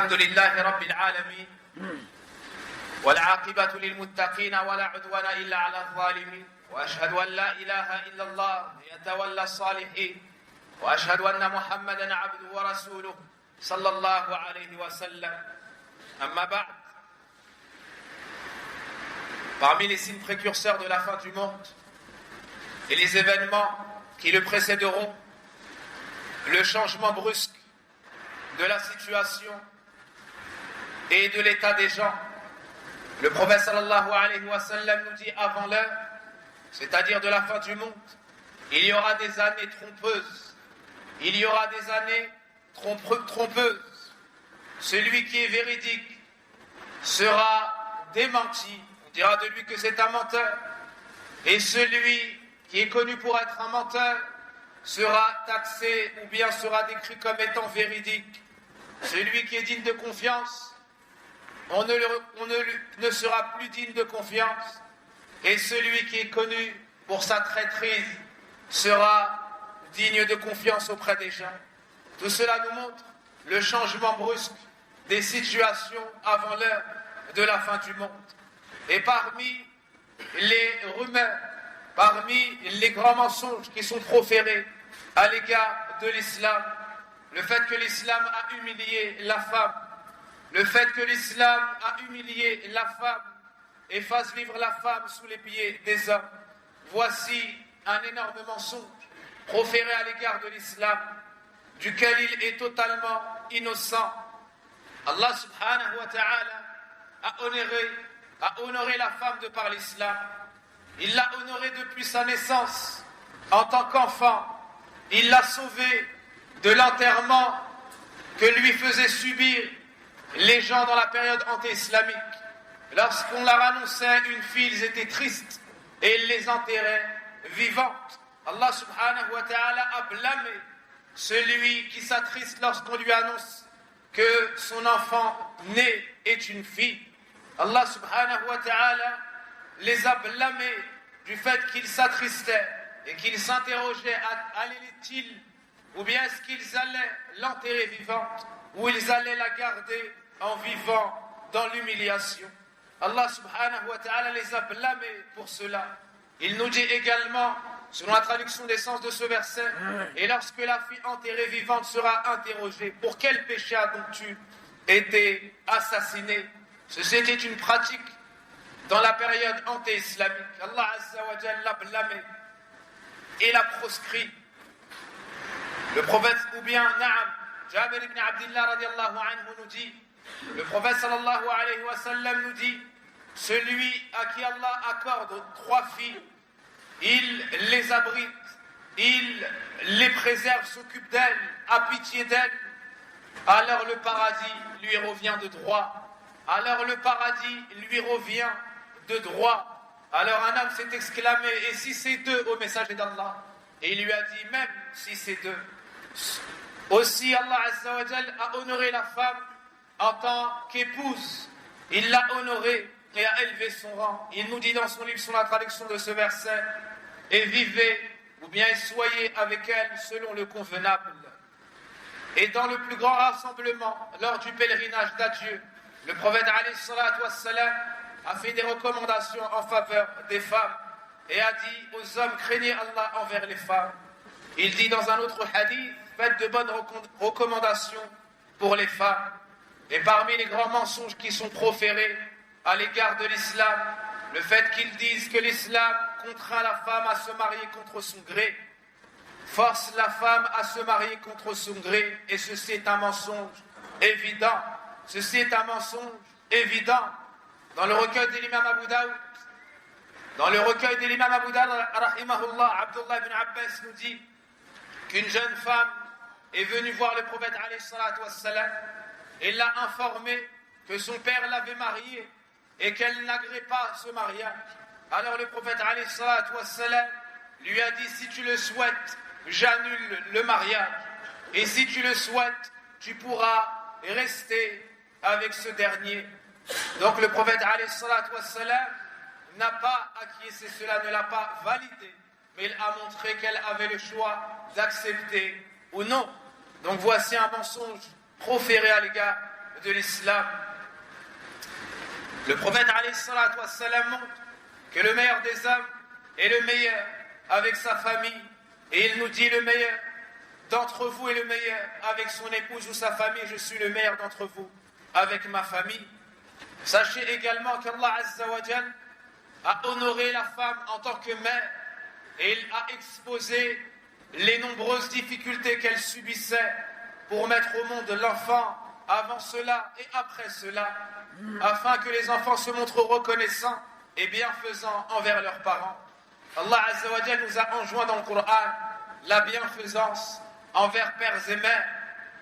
الحمد لله رب العالمين والعاقبة للمتقين ولا عدوان إلا على الظالمين وأشهد أن لا إله إلا الله يتولى الصالحين وأشهد أن محمدا عبده ورسوله صلى الله عليه وسلم أما بعد. Parmi les signes précurseurs de la fin du monde et les événements qui le précéderont, le changement brusque de la situation et de l'état des gens. Le prophète sallallahu alayhi wa sallam nous dit avant l'heure, c'est-à-dire de la fin du monde, il y aura des années trompeuses. Il y aura des années trompeuses. Celui qui est véridique sera démenti. On dira de lui que c'est un menteur. Et celui qui est connu pour être un menteur sera taxé ou bien sera décrit comme étant véridique. Celui qui est digne de confiance, on ne sera plus digne de confiance. Et celui qui est connu pour sa traîtrise sera digne de confiance auprès des gens. Tout cela nous montre le changement brusque des situations avant l'heure de la fin du monde. Et parmi les rumeurs, parmi les grands mensonges qui sont proférés à l'égard de l'islam, le fait que l'islam a humilié la femme, le fait que l'islam a humilié la femme et fasse vivre la femme sous les pieds des hommes, voici un énorme mensonge proféré à l'égard de l'islam, duquel il est totalement innocent. Allah subhanahu wa ta'ala a honoré la femme de par l'islam. Il l'a honorée depuis sa naissance en tant qu'enfant. Il l'a sauvée de l'enterrement que lui faisaient subir les gens dans la période anti-islamique. Lorsqu'on leur annonçait une fille, ils étaient tristes et ils les enterraient vivantes. Allah subhanahu wa ta'ala a blâmé celui qui s'attriste lorsqu'on lui annonce que son enfant né est une fille. Allah subhanahu wa ta'ala les a blâmés du fait qu'ils s'attristaient et qu'ils s'interrogeaient, allait-il ou bien est-ce qu'ils allaient l'enterrer vivante ou ils allaient la garder en vivant dans l'humiliation. Allah subhanahu wa ta'ala les a blâmés pour cela. Il nous dit également, selon la traduction des sens de ce verset, et lorsque la fille enterrée vivante sera interrogée, pour quel péché as donc-tu été assassiné? Ceci était une pratique dans la période anté-islamique. Allah azza wa jalla l'a blâmé et l'a proscrit. Le prophète, ou bien Naam, Jabir ibn Abdillah radiallahu anhu nous dit, le prophète sallallahu alayhi wa sallam nous dit, celui à qui Allah accorde 3 filles, il les abrite, il les préserve, s'occupe d'elles, a pitié d'elles, alors le paradis lui revient de droit. Alors le paradis lui revient de droit. Alors un homme s'est exclamé, et si c'est 2 au messager d'Allah? Et il lui a dit, même si c'est 2. Aussi Allah azza wa jalla a honoré la femme en tant qu'épouse. Il l'a honorée et a élevé son rang. Il nous dit dans son livre, sur la traduction de ce verset, et vivez ou bien soyez avec elle selon le convenable. Et dans le plus grand rassemblement, lors du pèlerinage d'adieu, le prophète alayhi salatu wassalam a fait des recommandations en faveur des femmes et a dit aux hommes, craignez Allah envers les femmes. Il dit dans un autre hadith, faites de bonnes recommandations pour les femmes. Et parmi les grands mensonges qui sont proférés à l'égard de l'islam, le fait qu'ils disent que l'islam contraint la femme à se marier contre son gré, force la femme à se marier contre son gré, et ceci est un mensonge évident. Ceci est un mensonge évident. Dans le recueil de l'imam Abu Daoud, rahimahullah, Abdullah ibn Abbas nous dit qu'une jeune femme est venue voir le prophète alayhi salatu wassalam et l'a informé que son père l'avait mariée et qu'elle n'agréait pas ce mariage. Alors le prophète alayhi salatu wassalam lui a dit, si tu le souhaites, j'annule le mariage, et si tu le souhaites, tu pourras rester avec ce dernier. Donc le prophète alayhi salatu wassalam n'a pas acquiescé cela, ne l'a pas validé, mais il a montré qu'elle avait le choix d'accepter ou non. Donc voici un mensonge proféré à l'égard de l'islam. Le prophète alayhi salatu wassalam montre que le meilleur des hommes est le meilleur avec sa famille. Et il nous dit le meilleur d'entre vous est le meilleur avec son épouse ou sa famille. Je suis le meilleur d'entre vous avec ma famille. Sachez également qu'Allah Azza wa Jal a honoré la femme en tant que mère et il a exposé les nombreuses difficultés qu'elle subissait pour mettre au monde l'enfant avant cela et après cela, afin que les enfants se montrent reconnaissants et bienfaisants envers leurs parents. Allah Azza wa Jal nous a enjoint dans le Coran la bienfaisance envers pères et mères,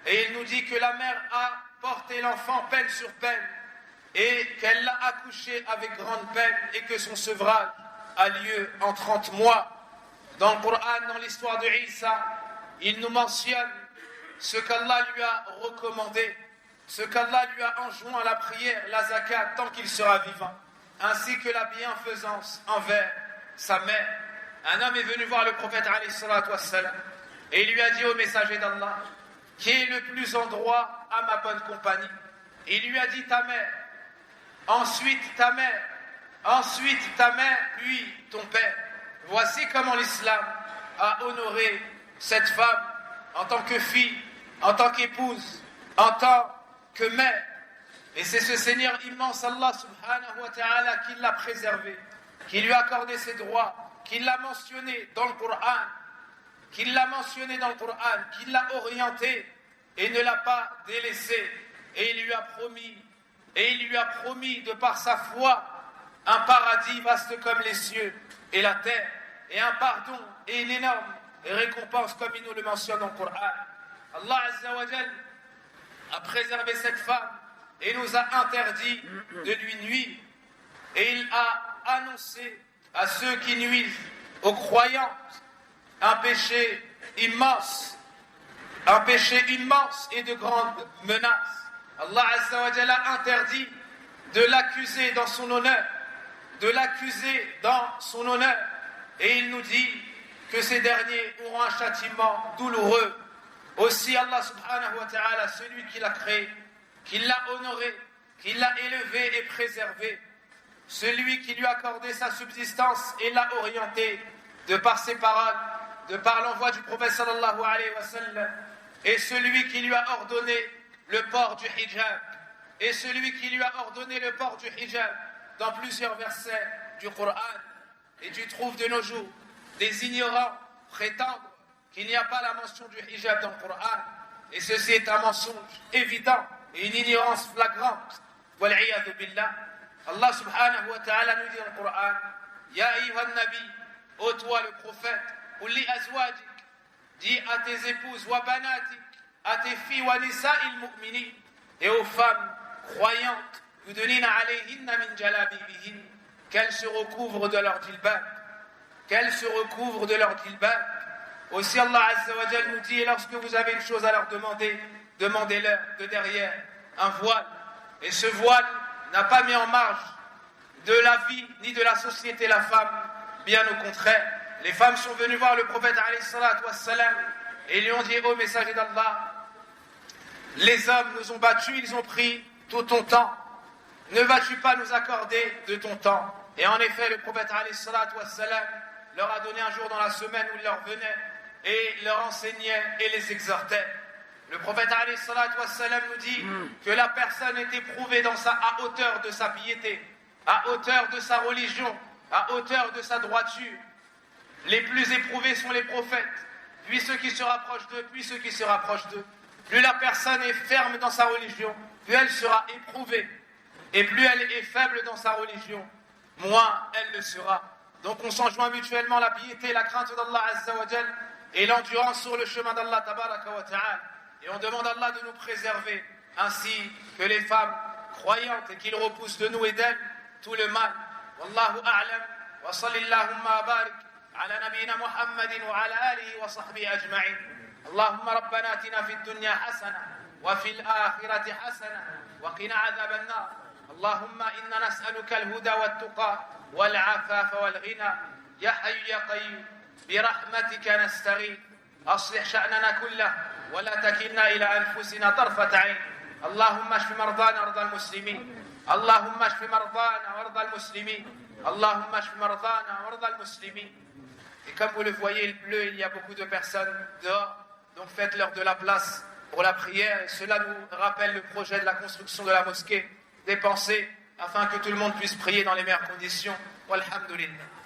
et il nous dit que la mère a porté l'enfant peine sur peine et qu'elle l'a accouché avec grande peine et que son sevrage a lieu en 30 mois. Dans le Coran, dans l'histoire de Isa, il nous mentionne ce qu'Allah lui a recommandé, ce qu'Allah lui a enjoint, la prière, la zakat, tant qu'il sera vivant, ainsi que la bienfaisance envers sa mère. Un homme est venu voir le prophète alayhi salatu wassalam, et il lui a dit au messager d'Allah, qui est le plus en droit à ma bonne compagnie? Et il lui a dit ta mère, ensuite ta mère, ensuite ta mère, puis ton père. Voici comment l'islam a honoré cette femme en tant que fille, en tant qu'épouse, en tant que mère. Et c'est ce Seigneur immense, Allah subhanahu wa ta'ala, qui l'a préservé, qui lui a accordé ses droits, qui l'a mentionné dans le Coran, qui l'a orienté et ne l'a pas délaissé. Et il lui a promis de par sa foi un paradis vaste comme les cieux et la terre, et un pardon et une énorme récompense comme il nous le mentionne dans le Coran. Allah Azza wa Jal a préservé cette femme et nous a interdit de lui nuire. Et il a annoncé à ceux qui nuisent aux croyants un péché immense et de grandes menaces. Allah Azza wa Jal a interdit de l'accuser dans son honneur, et il nous dit que ces derniers auront un châtiment douloureux. Aussi Allah subhanahu wa ta'ala, celui qui l'a créé, qui l'a honoré, qui l'a élevé et préservé, celui qui lui a accordé sa subsistance et l'a orienté de par ses paroles, de par l'envoi du prophète sallallahu alayhi wa sallam, et celui qui lui a ordonné le port du hijab, dans plusieurs versets du Coran. Et tu trouves de nos jours des ignorants prétendre qu'il n'y a pas la mention du hijab dans le Coran, et ceci est un mensonge évident et une ignorance flagrante. Wal'iyadhu billah. Allah subhanahu wa ta'ala nous dit dans le Coran, Ya ayyuhan nabi, ô toi le prophète, ou li azwajik, dis à tes épouses, wa banatik, à tes filles, wa nisa'il mu'minin, et aux femmes croyantes, yudnina alayhinna min jalabibihin, qu'elles se recouvrent de leur dilbab, Aussi Allah Azza wa Jal nous dit, et lorsque vous avez une chose à leur demander, demandez-leur de derrière un voile. Et ce voile n'a pas mis en marge de la vie ni de la société la femme, bien au contraire. Les femmes sont venues voir le prophète alayhi salatu wassalam et lui ont dit, ô messager d'Allah, les hommes nous ont battus, ils ont pris tout ton temps. Ne vas-tu pas nous accorder de ton temps? Et en effet, le prophète alayhi salatu wassalam leur a donné un jour dans la semaine où il leur venait et leur enseignait et les exhortait. Le prophète alayhi salatu wassalam nous dit que la personne est éprouvée à hauteur de sa piété, à hauteur de sa religion, à hauteur de sa droiture. Les plus éprouvés sont les prophètes, puis ceux qui se rapprochent d'eux, puis ceux qui se rapprochent d'eux. Plus la personne est ferme dans sa religion, plus elle sera éprouvée. Et plus elle est faible dans sa religion, moins elle le sera. Donc on s'enjoint mutuellement la piété, la crainte d'Allah Azza wa Jal et l'endurance sur le chemin d'Allah Tabaraka wa Ta'ala. Et on demande à Allah de nous préserver, ainsi que les femmes croyantes, et qu'il repousse de nous et d'elles tout le mal. Wallahu a'lam, wa sallillahumma barik ala nabiyyina Muhammadin wa ala alihi wa sahbihi ajma'in. Allahumma rabbana atina fid dunya hasana wa fil akhirati hasana wa qina adhaban nar. اللهم إنا نسألك الهدى والتقى والعفاف والغنى يا حي يا قيوم برحمتك نستغيث أصلح شأننا كله ولا تكلنا إلى أنفسنا طرفة عين اللهم اشف مرضانا ومرضى المسلمين اللهم اشف مرضانا ومرضى المسلمين اللهم اشف مرضانا ومرضى المسلمين. Et comme vous le voyez, il pleut, il y a beaucoup de personnes dehors, donc faites-leur de la place pour la prière. Et cela nous rappelle le projet de la construction de la mosquée, dépensé afin que tout le monde puisse prier dans les meilleures conditions. Walhamdulillah.